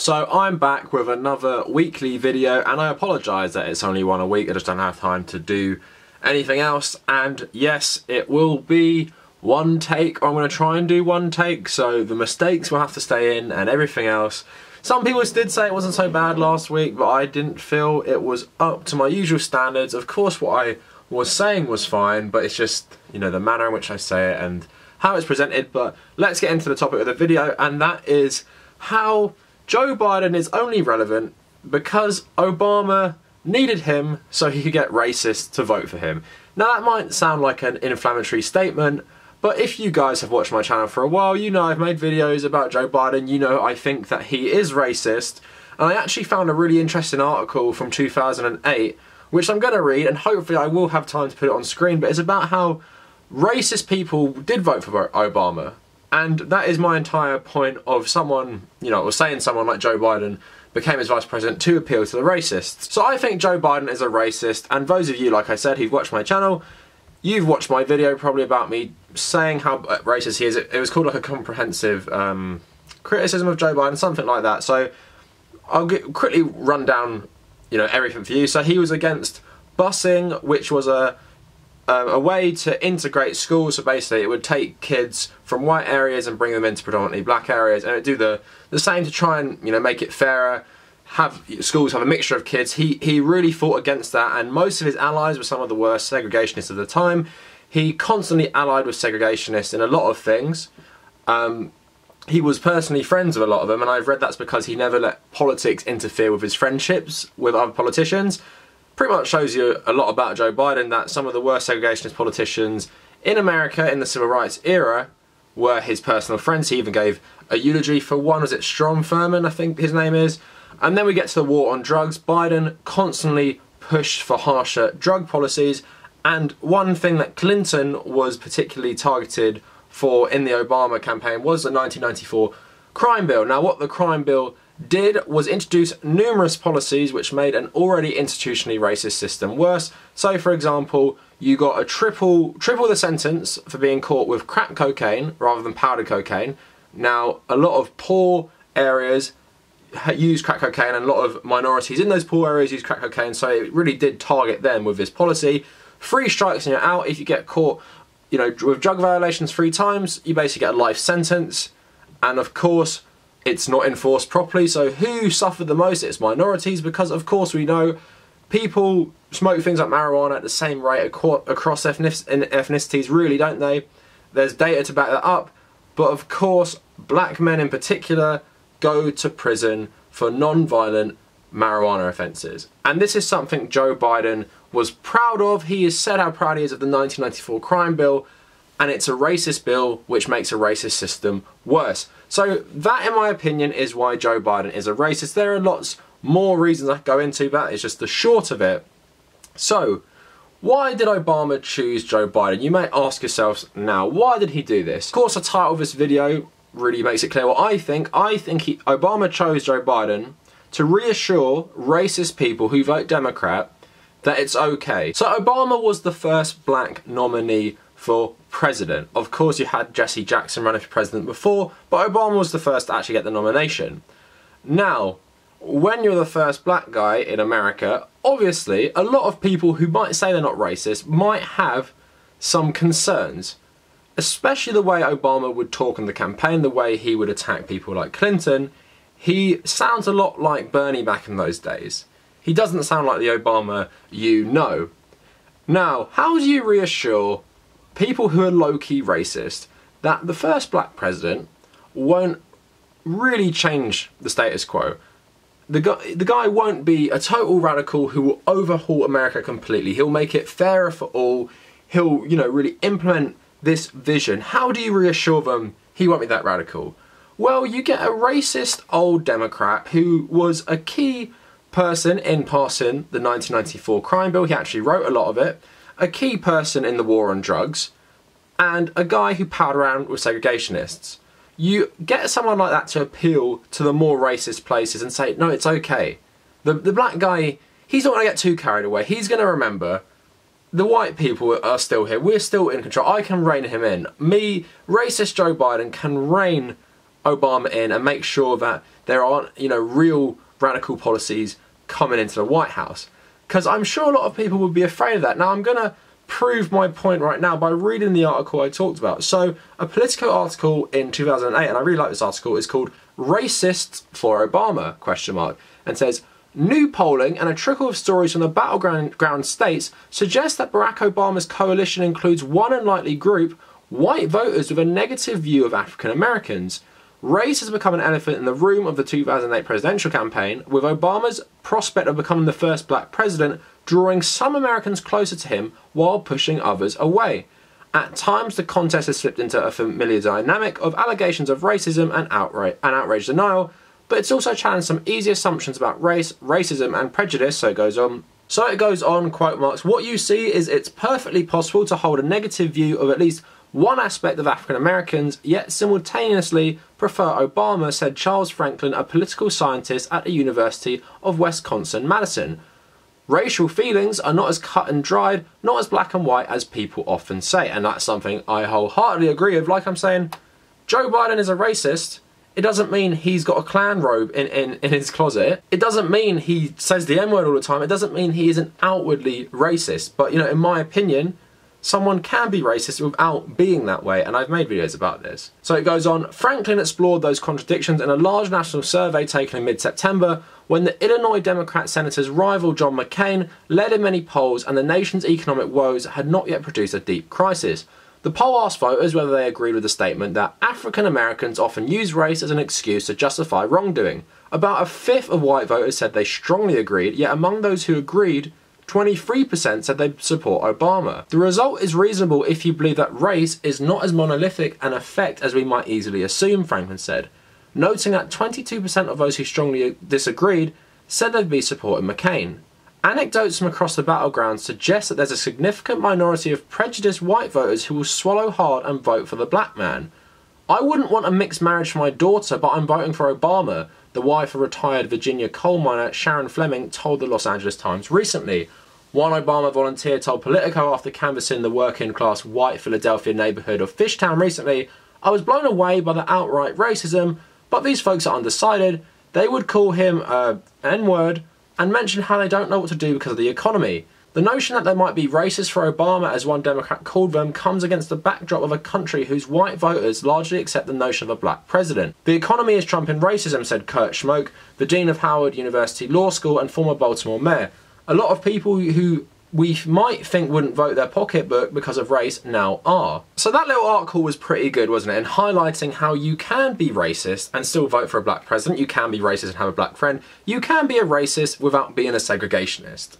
So I'm back with another weekly video, and I apologise that it's only one a week. I just don't have time to do anything else. And yes, it will be one take. I'm going to try and do one take, so the mistakes will have to stay in and everything else. Some people did say it wasn't so bad last week, but I didn't feel it was up to my usual standards. Of course, what I was saying was fine, but it's just, you know, the manner in which I say it and how it's presented. But let's get into the topic of the video, and that is how Joe Biden is only relevant because Obama needed him so he could get racists to vote for him. Now that might sound like an inflammatory statement, but if you guys have watched my channel for a while, you know I've made videos about Joe Biden. You know I think that he is racist, and I actually found a really interesting article from 2008 which I'm going to read, and hopefully I will have time to put it on screen, but it's about how racist people did vote for Obama. And that is my entire point of someone, you know, or saying someone like Joe Biden became his vice president to appeal to the racists. So I think Joe Biden is a racist, and those of you, like I said, who've watched my channel, you've watched my video probably about me saying how racist he is. It was called like a comprehensive criticism of Joe Biden, something like that. So I'll quickly run down, you know, everything for you. So he was against busing, which was a way to integrate schools. So basically it would take kids from white areas and bring them into predominantly black areas, and it would do the same to try and, you know, make it fairer, have schools have a mixture of kids. He really fought against that, and most of his allies were some of the worst segregationists of the time. He constantly allied with segregationists in a lot of things. He was personally friends with a lot of them, and I've read that's because he never let politics interfere with his friendships with other politicians. Pretty much shows you a lot about Joe Biden, that some of the worst segregationist politicians in America in the civil rights era were his personal friends. He even gave a eulogy for one, was it Strom Thurmond, I think his name is. And then we get to the war on drugs. Biden constantly pushed for harsher drug policies, and one thing that Clinton was particularly targeted for in the Obama campaign was the 1994 crime bill. Now what the crime bill did was introduce numerous policies which made an already institutionally racist system worse. So for example, you got a triple the sentence for being caught with crack cocaine rather than powdered cocaine. Now a lot of poor areas use crack cocaine, and a lot of minorities in those poor areas use crack cocaine, so it really did target them with this policy. 3 strikes and you're out. If you get caught, you know, with drug violations 3 times, you basically get a life sentence. And of course it's not enforced properly, so who suffered the most? It's minorities, because of course we know people smoke things like marijuana at the same rate across ethnicities, really, don't they? There's data to back that up, but of course black men in particular go to prison for non-violent marijuana offences. And this is something Joe Biden was proud of. He has said how proud he is of the 1994 crime bill, and it's a racist bill which makes a racist system worse. So that, in my opinion, is why Joe Biden is a racist. There are lots more reasons I could go into, but it's just the short of it. So why did Obama choose Joe Biden? You may ask yourselves now, why did he do this? Of course, the title of this video really makes it clear what I think. Obama chose Joe Biden to reassure racist people who vote Democrat that it's okay. So Obama was the first black nominee for president. Of course you had Jesse Jackson running for president before, but Obama was the first to actually get the nomination. Now, when you're the first black guy in America, obviously a lot of people who might say they're not racist might have some concerns. Especially the way Obama would talk in the campaign, the way he would attack people like Clinton. He sounds a lot like Bernie back in those days. He doesn't sound like the Obama you know. Now, how do you reassure people who are low-key racist that the first black president won't really change the status quo? The guy won't be a total radical who will overhaul America completely. He'll make it fairer for all. He'll, you know, really implement this vision. How do you reassure them he won't be that radical? Well, you get a racist old Democrat who was a key person in passing the 1994 crime bill. He actually wrote a lot of it. A key person in the war on drugs, and a guy who palled around with segregationists. You get someone like that to appeal to the more racist places and say, no, it's okay. The black guy, he's not going to get too carried away. He's going to remember the white people are still here. We're still in control. I can rein him in. Me, racist Joe Biden, can rein Obama in and make sure that there aren't, real radical policies coming into the White House. Because I'm sure a lot of people would be afraid of that. Now, I'm going to prove my point right now by reading the article I talked about. So, a Politico article in 2008, and I really like this article, is called "Racists for Obama?" and says, "New polling and a trickle of stories from the battleground states suggest that Barack Obama's coalition includes one unlikely group, white voters with a negative view of African Americans. Race has become an elephant in the room of the 2008 presidential campaign, with Obama's prospect of becoming the first black president drawing some Americans closer to him while pushing others away. At times, the contest has slipped into a familiar dynamic of allegations of racism and outrage denial, but it's also challenged some easy assumptions about race, racism and prejudice," so it goes on. So it goes on, quote marks, "What you see is it's perfectly possible to hold a negative view of at least one aspect of African Americans, yet simultaneously prefer Obama," said Charles Franklin, a political scientist at the University of Wisconsin-Madison. "Racial feelings are not as cut and dried, not as black and white as people often say." And that's something I wholeheartedly agree with. Like I'm saying, Joe Biden is a racist. It doesn't mean he's got a Klan robe in his closet. It doesn't mean he says the N-word all the time. It doesn't mean he isn't outwardly racist. But, in my opinion, someone can be racist without being that way, and I've made videos about this. So it goes on, "Franklin explored those contradictions in a large national survey taken in mid-September when the Illinois Democrat senator's rival John McCain led in many polls and the nation's economic woes had not yet produced a deep crisis. The poll asked voters whether they agreed with the statement that African Americans often use race as an excuse to justify wrongdoing. About a fifth of white voters said they strongly agreed, yet among those who agreed, 23% said they'd support Obama. The result is reasonable if you believe that race is not as monolithic an effect as we might easily assume," Franklin said, noting that 22% of those who strongly disagreed said they'd be supporting McCain. Anecdotes from across the battleground suggest that there's a significant minority of prejudiced white voters who will swallow hard and vote for the black man. "I wouldn't want a mixed marriage for my daughter, but I'm voting for Obama," the wife of retired Virginia coal miner Sharon Fleming told the Los Angeles Times recently. One Obama volunteer told Politico after canvassing the working-class white Philadelphia neighborhood of Fishtown recently, "I was blown away by the outright racism, but these folks are undecided. They would call him a N-word and mention how they don't know what to do because of the economy. The notion that they might be racist for Obama, as one Democrat called them, comes against the backdrop of a country whose white voters largely accept the notion of a black president. The economy is trumping racism," said Kurt Schmoke, the dean of Howard University Law School and former Baltimore mayor. "A lot of people who we might think wouldn't vote their pocketbook because of race now are." So that little article was pretty good, wasn't it? In highlighting how you can be racist and still vote for a black president. You can be racist and have a black friend. You can be a racist without being a segregationist.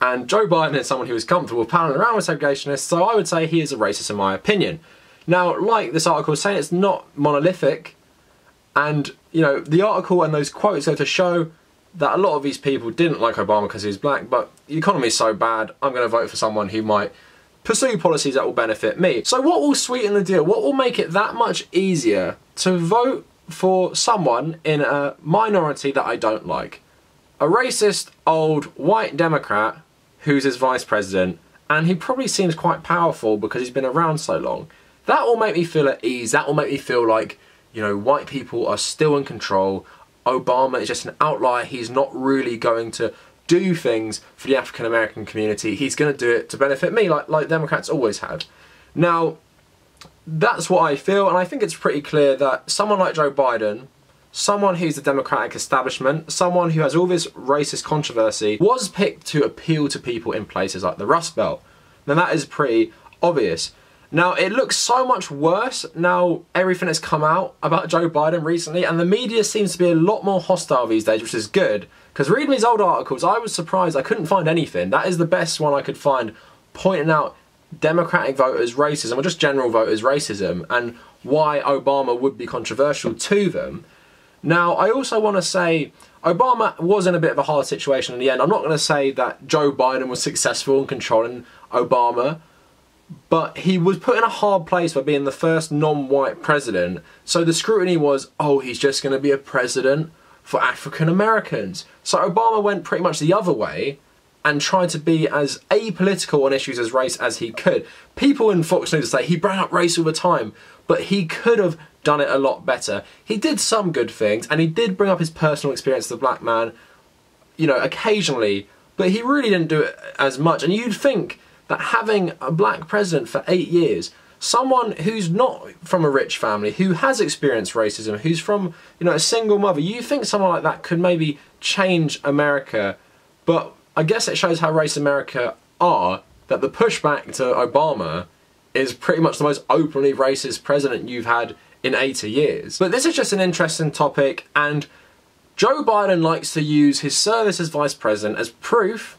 And Joe Biden is someone who is comfortable palling around with segregationists, so I would say he is a racist in my opinion. Now, like this article is saying, it's not monolithic. And, the article and those quotes go to show that a lot of these people didn't like Obama because he was black, but the economy is so bad, I'm going to vote for someone who might pursue policies that will benefit me. So what will sweeten the deal? What will make it that much easier to vote for someone in a minority that I don't like? A racist, old, white Democrat who's his vice president, and he probably seems quite powerful because he's been around so long. That will make me feel at ease. That will make me feel like, white people are still in control. Obama is just an outlier. He's not really going to do things for the African American community. He's going to do it to benefit me, like Democrats always have. Now, that's what I feel, and I think it's pretty clear that someone like Joe Biden, someone who's the Democratic establishment, someone who has all this racist controversy, was picked to appeal to people in places like the Rust Belt. Now that is pretty obvious. Now it looks so much worse now everything has come out about Joe Biden recently, and the media seems to be a lot more hostile these days, which is good. Because reading these old articles, I was surprised I couldn't find anything. That is the best one I could find, pointing out Democratic voters' racism, or just general voters' racism, and why Obama would be controversial to them. Now, I also want to say, Obama was in a bit of a hard situation in the end. I'm not going to say that Joe Biden was successful in controlling Obama, but he was put in a hard place by being the first non-white president. So the scrutiny was, oh, he's just going to be a president for African Americans. So Obama went pretty much the other way, and tried to be as apolitical on issues as race as he could. People in Fox News say he brought up race all the time, but he could have done it a lot better. He did some good things, and he did bring up his personal experience as a black man, you know, occasionally, but he really didn't do it as much. And you'd think that having a black president for 8 years, someone who's not from a rich family, who has experienced racism, who's from, you know, a single mother, you think someone like that could maybe change America. But I guess it shows how racist America are, that the pushback to Obama is pretty much the most openly racist president you've had in 80 years. But this is just an interesting topic, and Joe Biden likes to use his service as vice president as proof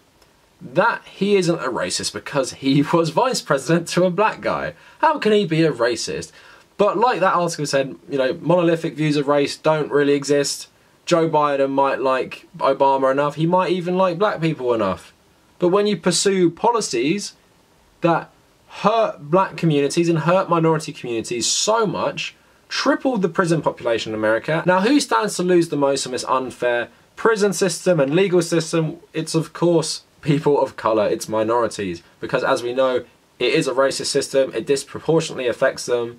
that he isn't a racist because he was vice president to a black guy. How can he be a racist? But like that article said, you know, monolithic views of race don't really exist. Joe Biden might like Obama enough, he might even like black people enough. But when you pursue policies that hurt black communities and hurt minority communities so much, tripled the prison population in America. Now, who stands to lose the most from this unfair prison system and legal system? It's of course people of colour, it's minorities, because as we know, it is a racist system, it disproportionately affects them,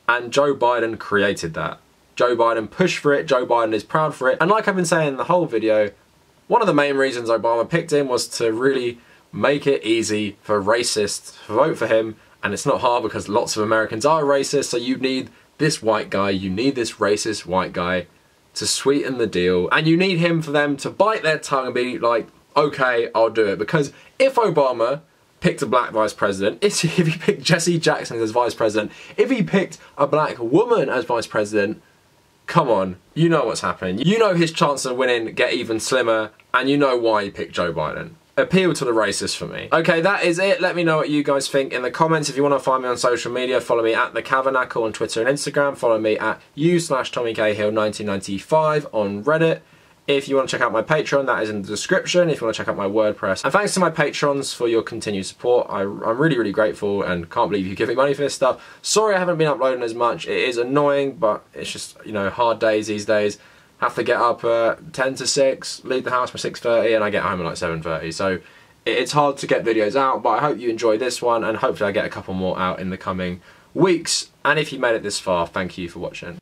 and Joe Biden created that. Joe Biden pushed for it, Joe Biden is proud for it, and like I've been saying in the whole video, one of the main reasons Obama picked him was to really make it easy for racists to vote for him, and it's not hard because lots of Americans are racist, so you need this white guy, you need this racist white guy to sweeten the deal, and you need him for them to bite their tongue and be like, okay, I'll do it. Because if Obama picked a black vice president, if he picked Jesse Jackson as vice president, if he picked a black woman as vice president, come on, you know what's happening. You know his chances of winning get even slimmer, and you know why he picked Joe Biden. Appeal to the racists for me. Okay, that is it. Let me know what you guys think in the comments. If you want to find me on social media, follow me at The Cavernacle on Twitter and Instagram. Follow me at u/TommyCahill1995 on Reddit. If you want to check out my Patreon, that is in the description. If you want to check out my WordPress. And thanks to my patrons for your continued support. I'm really, really grateful and can't believe you give me money for this stuff. Sorry I haven't been uploading as much. It is annoying, but it's just, you know, hard days these days. Have to get up 10 to 6, leave the house by 6:30, and I get home at like 7:30. So it's hard to get videos out, but I hope you enjoyed this one, and hopefully I get a couple more out in the coming weeks. And if you made it this far, thank you for watching.